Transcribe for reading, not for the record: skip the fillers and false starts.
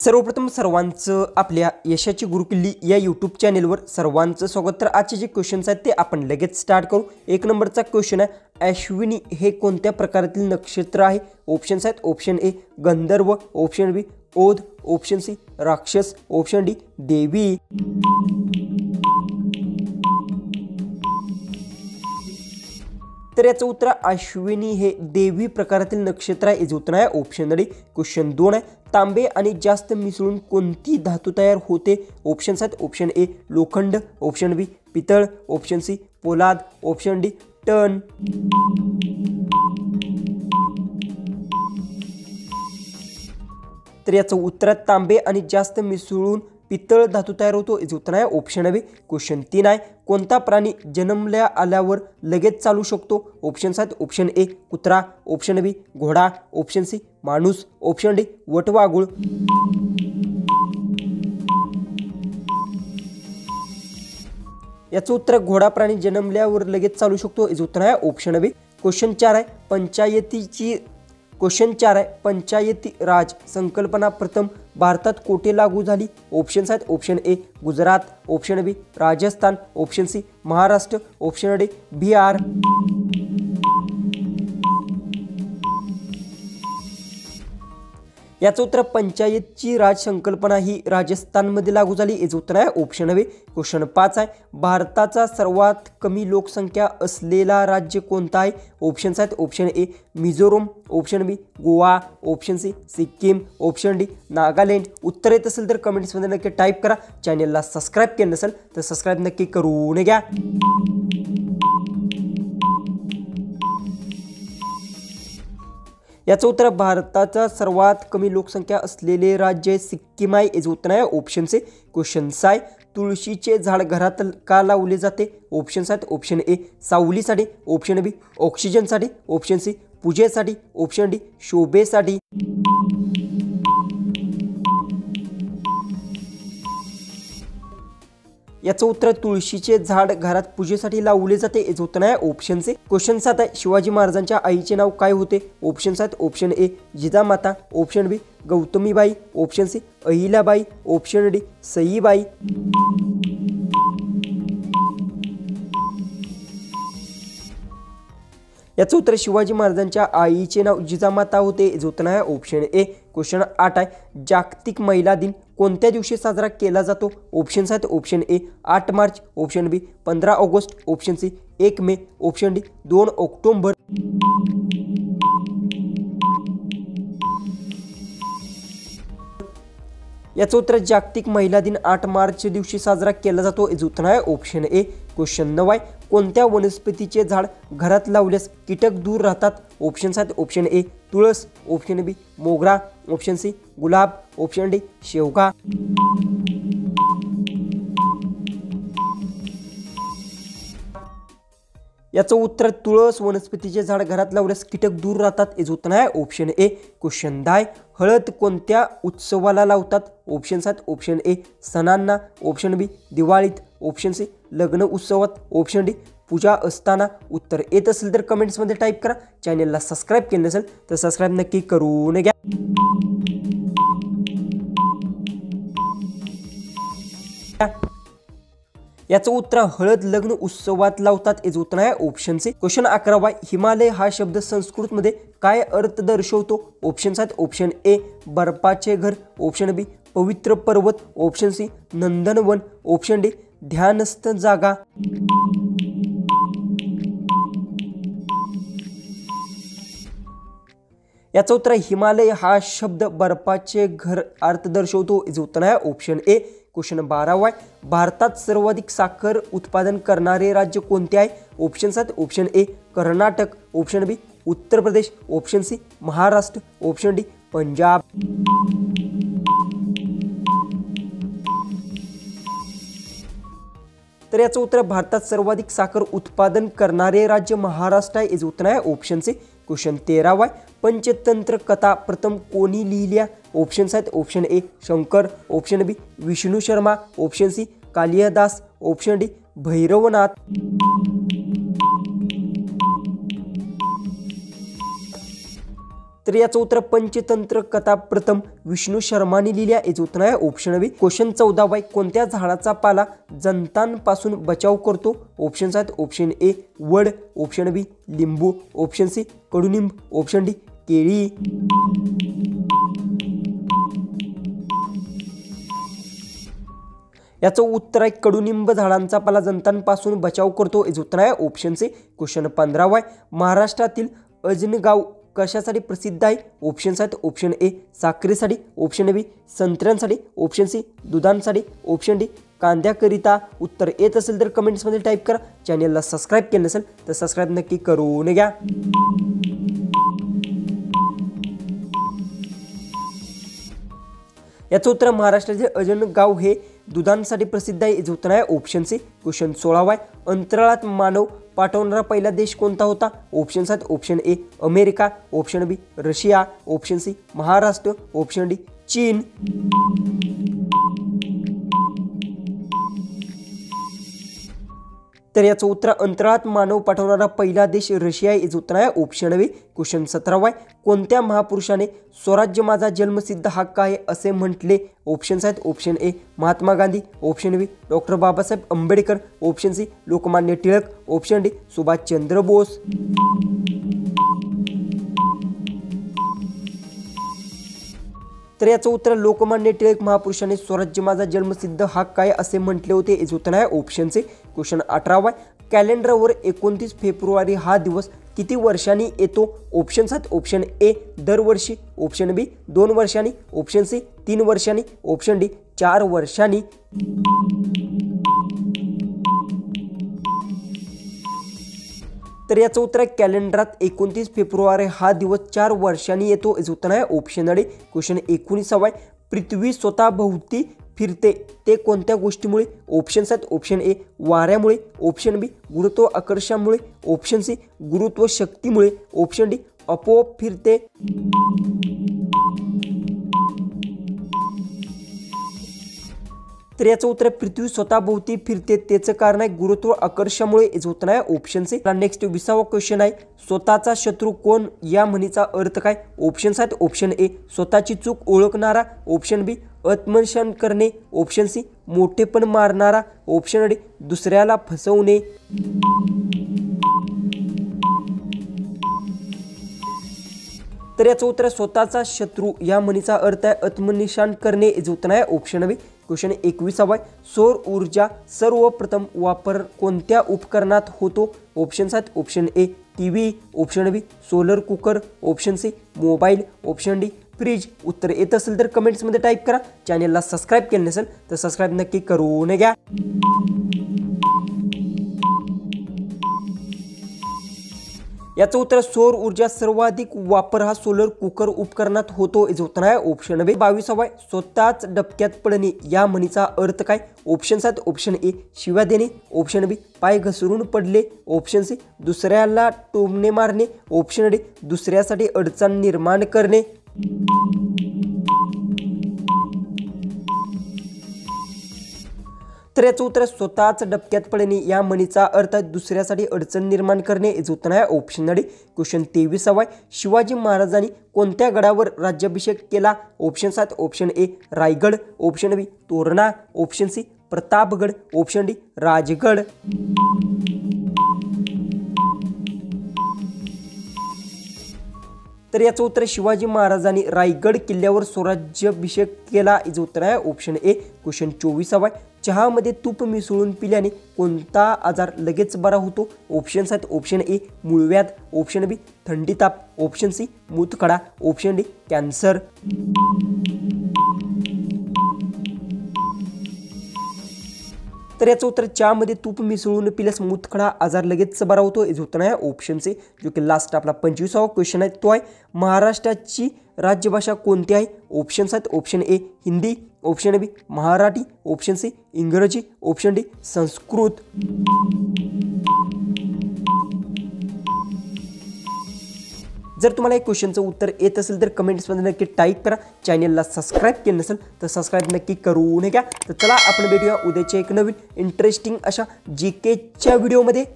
सर्वप्रथम सर्वांचं आपल्या यशाची गुरुकिल्ली या यूट्यूब चॅनेलवर सर्वांचं स्वागत। तर आजचे जे क्वेश्चन्स आहेत ते आपण लगेच स्टार्ट करू। एक नंबरचा क्वेश्चन आहे, अश्विनी हे कोणत्या प्रकारातील नक्षत्र आहे? ऑप्शन्स आहेत, ऑप्शन ए गंधर्व, ऑप्शन बी ओध, ऑप्शन सी राक्षस, ऑप्शन डी देवी। तर याचं उत्तर अश्विनी हे देवी प्रकारातील नक्षत्र आहे। याचं उत्तर आहे ऑप्शन डी। क्वेश्चन 2 आहे, तांबे आणि जास्त मिसळून कोणती धातू तयार होते? ऑप्शन्स आहेत, ऑप्शन ए लोखंड, ऑप्शन बी पितळ, ऑप्शन सी पोलाद, ऑप्शन डी टन। तर याचं उत्तर तांबे आणि जास्त मिसळून पितळ धातू तयार होतो। याचं उत्तर आहे ऑप्शन बी। क्वेश्चन 3 आहे, कोणता प्राणी जन्मल्या आल्यावर लगेच चालू शकतो? ऑप्शन्स आहेत, ऑप्शन ए कुत्रा, ऑप्शन बी घोडा, ऑप्शन सी माणूस, ऑप्शन डी वटवाघूळ। याचं उत्तर घोडा प्राणी जन्मल्यावर लगेच चालू शकतो। याचं उत्तर आहे ऑप्शन बी। क्वेश्चन 4 आहे, पंचायती राज संकल्पना प्रथम भारतात कोठे लागू झाली? ऑप्शन्स आहेत, option A Gujarat, option B Rajasthan, option C Maharashtra, option D Bihar. याचं उत्तर पंचायतची राज संकल्पना ही राजस्थानमध्ये लागू झाली। याचं उत्तर आहे ऑप्शन बी। क्वेश्चन 5 आहे, भारताचा सर्वात कमी लोकसंख्या असलेला राज्य कोणता आहे? ऑप्शन्स आहेत, option A Mizoram, option B Goa, option C Sikkim, option D Nagaland. उत्तर येत असेल तर कमेंट्समध्ये नक्की टाईप करा। चॅनलला सबस्क्राईब केलं नसेल तर सबस्क्राईब नक्की करून घ्या। याचं उत्तर भारताचा सर्वात कमी लोकसंख्या असलेले राज्य सिक्कीम आहे। याचं उत्तर आहे ऑप्शन सी। क्वेश्चन 6 आहे, तुळशीचे झाड घरात का लावले जाते? ऑप्शन्स आहेत, ऑप्शन ए सावलीसाठी, ऑप्शन बी ऑक्सिजनसाठी, ऑप्शन सी पूजेसाठी, ऑप्शन डी शोभेसाठी। याचं उत्तर तुळशीचे झाड घरात पूजेसाठी लावले जाते। याचं उत्तर आहे ऑप्शन सी। क्वेश्चन 7 आहे, शिवाजी महाराजांच्या आईचे नाव काय होते? ऑप्शन्स आहेत, option A Jijamata, option B Gautamibai, option C Ahilyabai, option D Saibai. याचं उत्तर शिवाजी महाराजांच्या आईचे नाव जिजामाता होते। याचं उत्तर आहे ऑप्शन ए। क्वेश्चन 8 आहे, जागतिक महिला दिन कोणत्या दिवशी साजरा केला जातो? ऑप्शन्स आहेत, option A 8 March, option B 15 August, option C 1 May, option D 2 October. याचं उत्तर जागतिक महिला दिन 8 मार्च दिवशी साजरा केला जातो। याचं उत्तर आहे ऑप्शन ए। क्वेश्चन 9 आहे, कोणत्या वनस्पतीचे झाड घरात लावल्यास कीटक दूर राहतात? ऑप्शन्स आहेत, ऑप्शन ए तुळस, ऑप्शन बी मोगरा, ऑप्शन सी गुलाब, ऑप्शन डी शेवगा। याचं उत्तर तुळस वनस्पतीचे झाड घरात लावल्यास कीटक दूर राहतात। याचं उत्तर आहे ऑप्शन ए। क्वेश्चन 10, हळद कोणत्या उत्सवाला लावतात? ऑप्शन्स आहेत, ऑप्शन ए सणांना, ऑप्शन बी दिवाळीत, ऑप्शन सी लग्न उत्सवात, ऑप्शन डी पूजा असताना। उत्तर येत असेल तर कमेंट्समध्ये टाईप करा। चॅनलला सबस्क्राईब केलं नसेल तर सबस्क्राईब नक्की करून घ्या। याचं उत्तर हळद लग्न उत्सवात लावतात। याचं उत्तर आहे ऑप्शन सी। क्वेश्चन 11, हिमालय हा शब्द संस्कृतमध्ये काय अर्थ दर्शवतो? ऑप्शन्स आहेत, ऑप्शन ए बर्फाचे घर, ऑप्शन बी पवित्र पर्वत, ऑप्शन सी नंदनवन, ऑप्शन डी ध्यानस्थ जागा। याचं उत्तर हिमालय हा शब्द बर्फाचे घर अर्थ दर्शवतो। याचं उत्तर आहे ऑप्शन ए। क्वेश्चन 12 आहे, भारतात सर्वाधिक साखर उत्पादन करणारे राज्य कोणते आहे? ऑप्शन्स आहेत, option A Karnataka, option B Uttar Pradesh, option C Maharashtra, option D Punjab. तर याचं उत्तर भारतात सर्वाधिक साखर उत्पादन करणारे राज्य महाराष्ट्र आहे। याचं उत्तर आहे ऑप्शन सी। क्वेश्चन 13 आहे, पंचतंत्र कथा प्रथम कोणी लिहिल्या? ऑप्शन्स आहेत, option A Shankar, option B Vishnu Sharma, option C Kalidas, option D Bhairavnath. तर याचं उत्तर पंचतंत्र कथा प्रथम विष्णू शर्माने लिहिल्या याचं उत्तर आहे ऑप्शन बी. क्वेश्चन 14 कोणत्या झाडाचा पाला जंतांपासून बचाव करतो? ऑप्शन्स आहेत ऑप्शन ए वड, ऑप्शन बी लिंबू, ऑप्शन सी कडुनिंब, ऑप्शन डी केळी. याचं उत्तर आहे कडुनिंब झाडांचा पाला जंतांपासून बचाव करतो याचं उत्तर आहे ऑप्शन सी. क्वेश्चन 15 महाराष्ट्रातील अजनगाव कशासाठी प्रसिद्ध आहे? ऑप्शन्स आहेत ऑप्शन ए साखरेसाठी, ऑप्शन बी संत्र्यांसाठी, ऑप्शन सी दुधांसाठी, ऑप्शन डी कांद्याकरिता. उत्तर येत असेल तर कमेंट्समध्ये टाईप करा. चॅनलला सबस्क्राईब केलं नसेल तर सबस्क्राईब नक्की करून घ्या. याचं उत्तर महाराष्ट्राचे अजनगाव हे दुधांसाठी प्रसिद्ध आहे याचं उत्तर आहे ऑप्शन सी. क्वेश्चन 16 अंतराळात मानव पाठवणारा पहिला देश कोणता होता? ऑप्शन्स आहेत option A America, option B Russia, option C Maharashtra, option D चीन. तर याचं उत्तर अंतराळात मानव पाठवणारा पहिला देश रशिया आहे याचं उत्तर आहे ऑप्शन बी. क्वेश्चन 17 कोणत्या महापुरुषाने स्वराज्य माझा जन्मसिद्ध हक्क आहे असे म्हटले? ऑप्शन्स आहेत option A Mahatma Gandhi, option B doctor Babasaheb Ambedkar, option C Lokmanya Tilak, option D Subhashchandra Bose. तर याचं उत्तर लोकमान्य टिळक महापुरुषाने स्वराज्य माझा जन्मसिद्ध हक्क आहे असे म्हटले होते याचं उत्तर आहे ऑप्शन सी. क्वेश्चन 18 कॅलेंडरवर 29 फेब्रुवारी हा दिवस किती वर्षांनी येतो? ऑप्शन्स आहेत ऑप्शन ए दरवर्षी, ऑप्शन बी 2 वर्षांनी, ऑप्शन सी 3 वर्षांनी, ऑप्शन डी 4 वर्षांनी. तर याचं उत्तर आहे कॅलेंडरात 29 फेब्रुवारी हा दिवस 4 वर्षांनी येतो याचं उत्तर आहे ऑप्शन डी. क्वेश्चन 19 पृथ्वी स्वतः भोवती फिरते ते कोणत्या गोष्टीमुळे? ऑप्शन्स आहेत ऑप्शन ए वाऱ्यामुळे, ऑप्शन बी गुरुत्वाकर्षणामुळे, ऑप्शन सी गुरुत्वशक्तीमुळे, ऑप्शन डी आपोआप फिरते. तर याचं उत्तर पृथ्वी स्वतः भोवती फिरते त्याचं कारण आहे गुरुत्वाकर्षणामुळे याचं उत्तर आहे ऑप्शन सी. नेक्स्ट 20वा क्वेश्चन आहे स्वतःचा शत्रू कोण या म्हणीचा अर्थ काय? ऑप्शन्स आहेत ऑप्शन ए स्वतःची चूक ओळखणारा, ऑप्शन बी आत्मशंसन करणे, ऑप्शन सी मोठेपण मारणारा, ऑप्शन डी दुसऱ्याला फसवणे. तर याचं उत्तर स्वतःचा शत्रू या म्हणीचा अर्थ आहे आत्मनिशाण करणे याचं उत्तर आहे ऑप्शन बी. क्वेश्चन 21 सौर ऊर्जा सर्वप्रथम वापर कोणत्या उपकरणात होतो? ऑप्शन्स आहेत option A TV, option B solar cooker, option C mobile, option D fridge. उत्तर येत असेल तर कमेंट्समध्ये टाईप करा. चॅनलला सबस्क्राईब केलं नसेल तर सबस्क्राईब नक्की करून घ्या. याचं उत्तर सौर ऊर्जा सर्वाधिक वापर हा सोलर कुकर उपकरणात होतो याचं उत्तर आहे ऑप्शन बी. 22 स्वतःच डबक्यात पडणे या म्हणीचा अर्थ काय? ऑप्शन्स आहेत ऑप्शन ए शिव्या देणे, ऑप्शन बी पाय घसरून पडले, ऑप्शन सी दुसऱ्याला टोमणे मारणे, ऑप्शन डी दुसऱ्यासाठी अडचण निर्माण करणे. तर याचं उत्तर स्वतःच डबक्यात पडणे या म्हणीचा अर्थ दुसऱ्यासाठी अडचण निर्माण करणे याचं उत्तर आहे ऑप्शन डी. क्वेश्चन 23 शिवाजी महाराजांनी कोणत्या गडावर राज्याभिषेक केला? ऑप्शन्स आहेत option A Raigad, option B Torna, option C Pratapgad, option D Rajgad. तर याचं उत्तर शिवाजी महाराजांनी रायगड किल्ल्यावर स्वराज्याभिषेक केला याचं उत्तर आहे ऑप्शन ए. क्वेश्चन 24 चहामध्ये तूप मिसळून पिल्याने कोणता आजार लगेच बरा होतो? ऑप्शन्स आहेत ऑप्शन ए मूळव्याध, ऑप्शन बी थंडी ताप, ऑप्शन सी मूतखडा, ऑप्शन डी कॅन्सर. तर याचं उत्तर चहामध्ये तूप मिसळून पिल्यास मूतखडा आजार लगेच बरा होतो याचं उत्तर आहे ऑप्शन सी. जो की लास्ट आपला 25वा क्वेश्चन आहे तो आहे महाराष्ट्राची राज्यभाषा कोणती आहे? ऑप्शन्स आहेत option A Hindi, option B Marathi, option C इंग्रजी, ऑप्शन डी संस्कृत. जर तुम्हाला एक क्वेश्चनचं उत्तर येत असेल तर कमेंट्समध्ये नक्की टाईप करा. चॅनलला सबस्क्राईब केलं नसेल तर सबस्क्राईब नक्की करून घ्या. तर चला आपण भेटूया उद्याच्या एक नवीन इंटरेस्टिंग अशा जीकेच्या व्हिडिओमध्ये.